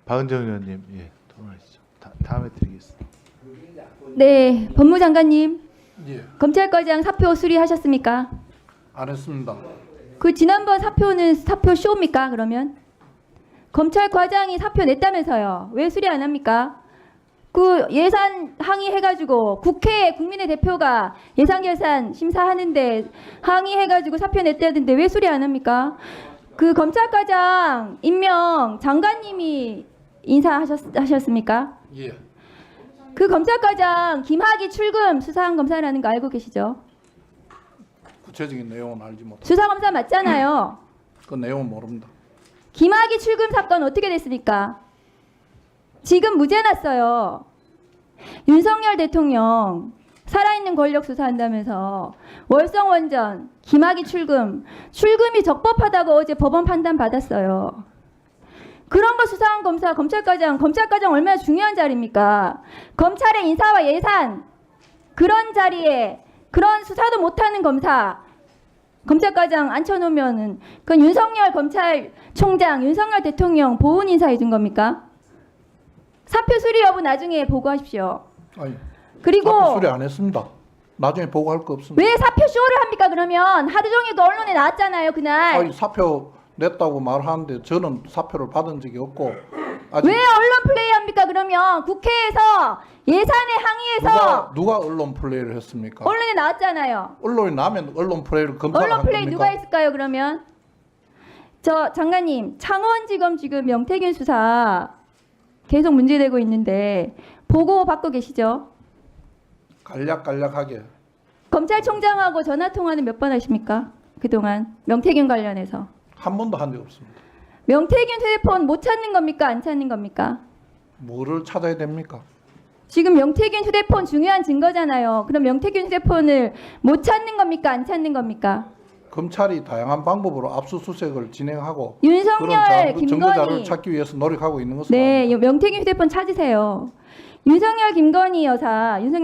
박은정 의원님, 예, 통화하시죠. 다음에 드리겠습니다. 네, 법무장관님. 예, 검찰과장 사표 수리하셨습니까? 안 했습니다. 그 지난번 사표는 사표 쇼입니까? 그러면 검찰과장이 사표 냈다면서요. 왜 수리 안 합니까? 그 예산 항의해가지고 국회에 국민의 대표가 예산 심사하는데 항의해가지고 사표 냈다던데 왜 수리 안 합니까? 그 검찰과장 임명 장관님이 인사하셨습니까? 예, 그 검찰과장 김학의 출금 수사한 검사라는 거 알고 계시죠? 구체적인 내용은 알지 못합니다. 수사검사 맞잖아요. 그 내용은 모릅니다. 김학의 출금 사건 어떻게 됐습니까? 지금 무죄 났어요. 윤석열 대통령 살아있는 권력 수사한다면서 월성원전, 김학의 출금이 적법하다고 어제 법원 판단 받았어요. 그런 거 수사한 검찰과장 얼마나 중요한 자리입니까? 검찰의 인사와 예산 그런 자리에 그런 수사도 못하는 검찰과장 앉혀놓으면은 그건 윤석열 검찰총장, 윤석열 대통령 보훈 인사해 준 겁니까? 사표 수리 여부 나중에 보고하십시오. 아니, 그리고 사표 수리 안 했습니다. 나중에 보고할 거 없습니다. 왜 사표 쇼를 합니까? 그러면 하루 종일 그 언론에 나왔잖아요, 그날. 아니, 사표 냈다고 말하는데 저는 사표를 받은 적이 없고 아직 왜 언론 플레이 합니까? 그러면 국회에서 예산에 항의해서 누가 언론 플레이를 했습니까? 언론에 나왔잖아요. 언론이 나면 언론 플레이를 검사가 언론 한 플레이 겁니까? 누가 했을까요? 그러면 저 장관님 창원지검 지금 명태균 수사 계속 문제되고 있는데 보고 받고 계시죠? 간략간략하게 검찰총장하고 전화 통화는 몇 번 하십니까? 그동안 명태균 관련해서 한 번도 한 적 없습니다. 명태균 휴대폰 못 찾는 겁니까? 안 찾는 겁니까? 뭐를 찾아야 됩니까? 지금 명태균 휴대폰 중요한 증거잖아요. 그럼 명태균 휴대폰을 못 찾는 겁니까? 안 찾는 겁니까? 검찰이 다양한 방법으로 압수수색을 진행하고 윤석열, 그런 증거자를 김건희. 찾기 위해서 노력하고 있는 것으로 네, 압니다. 명태균 휴대폰 찾으세요. 윤석열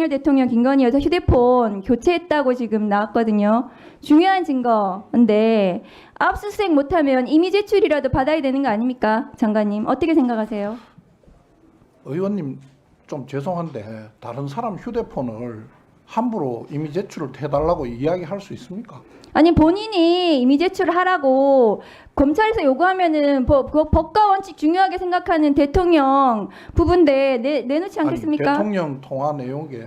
대통령 김건희 여사 휴대폰 교체했다고 지금 나왔거든요. 중요한 증거인데 압수수색 못하면 임의 제출이라도 받아야 되는 거 아닙니까? 장관님 어떻게 생각하세요? 의원님 좀 죄송한데 다른 사람 휴대폰을 함부로 이미 제출을 해달라고 이야기할 수 있습니까? 아니 본인이 임의 제출을 하라고 검찰에서 요구하면은 법과 원칙 중요하게 생각하는 대통령 부분인데 내놓지 않겠습니까? 아니, 대통령 통화 내용에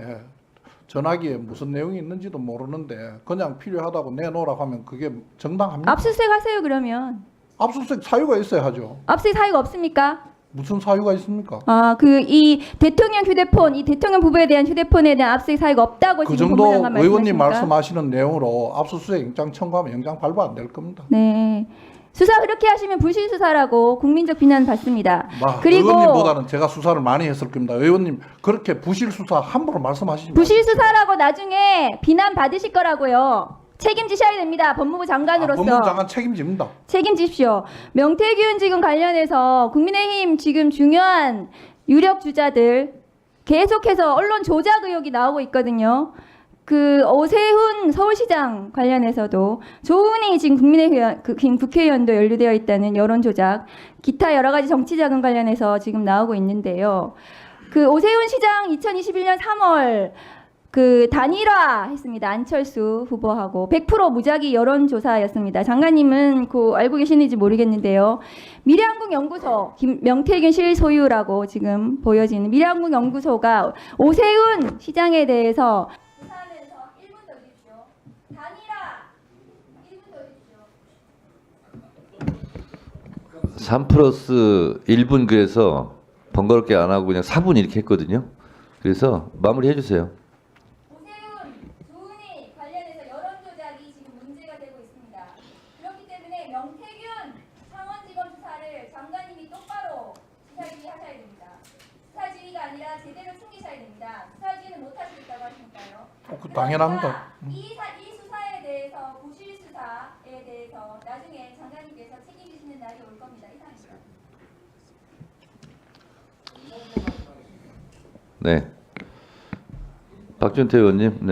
전화기에 무슨 내용이 있는지도 모르는데 그냥 필요하다고 내놓으라고 하면 그게 정당합니까? 압수수색 하세요 그러면. 압수수색 사유가 있어야 하죠. 압수수색 사유가 없습니까? 무슨 사유가 있습니까? 아, 이 대통령 휴대폰, 이 대통령 부부에 대한 휴대폰에 대한 압수수색 사유가 없다고 그 지금 정도 법무장관 의원님 말씀하십니까? 말씀하시는 내용으로 압수수색 영장 청구하면 영장 발부 안 될 겁니다. 네. 수사 그렇게 하시면 불실 수사라고 국민적 비난 받습니다. 그리고 의원님보다는 제가 수사를 많이 했을 겁니다. 의원님 그렇게 부실 수사 함부로 말씀하시지 마십시오. 부실 수사라고 나중에 비난 받으실 거라고요. 책임지셔야 됩니다. 법무부 장관으로서. 법무부 장관 책임집니다. 책임지십시오. 명태균 지금 관련해서 국민의힘 지금 중요한 유력 주자들 계속해서 언론 조작 의혹이 나오고 있거든요. 그 오세훈 서울시장 관련해서도 조은희 지금 국회의원도 연루되어 있다는 여론 조작, 기타 여러 가지 정치 자금 관련해서 지금 나오고 있는데요. 그 오세훈 시장 2021년 3월 그 단일화 했습니다. 안철수 후보하고 100% 무작위 여론조사였습니다. 장관님은 그 알고 계시는지 모르겠는데요. 미래한국연구소 명태균 실소유라고 지금 보여지는 미래한국연구소가 오세훈 시장에 대해서 조사하면서 1분 더 주십시오. 단일화 1분 더 주십시오. 3 플러스 1분 그래서 번거롭게 안 하고 그냥 4분 이렇게 했거든요. 그래서 마무리 해주세요. 조은희 관련해서 여론 조작이 지금 문제가 되고 있습니다. 그렇기 때문에 명태균 창원지검 수사를 장관님이 똑바로 수사지휘 하셔야 됩니다. 수사지휘가 아니라 제대로 챙기셔야 됩니다. 수사지휘는 못 하시고 있다고 하시니까요. 그 당연합니다. 이 수사에 대해서 부실 수사에 대해서 나중에 장관님께서 책임지시는 날이 올 겁니다. 이상입니다. 네. 박준태 의원님. 네.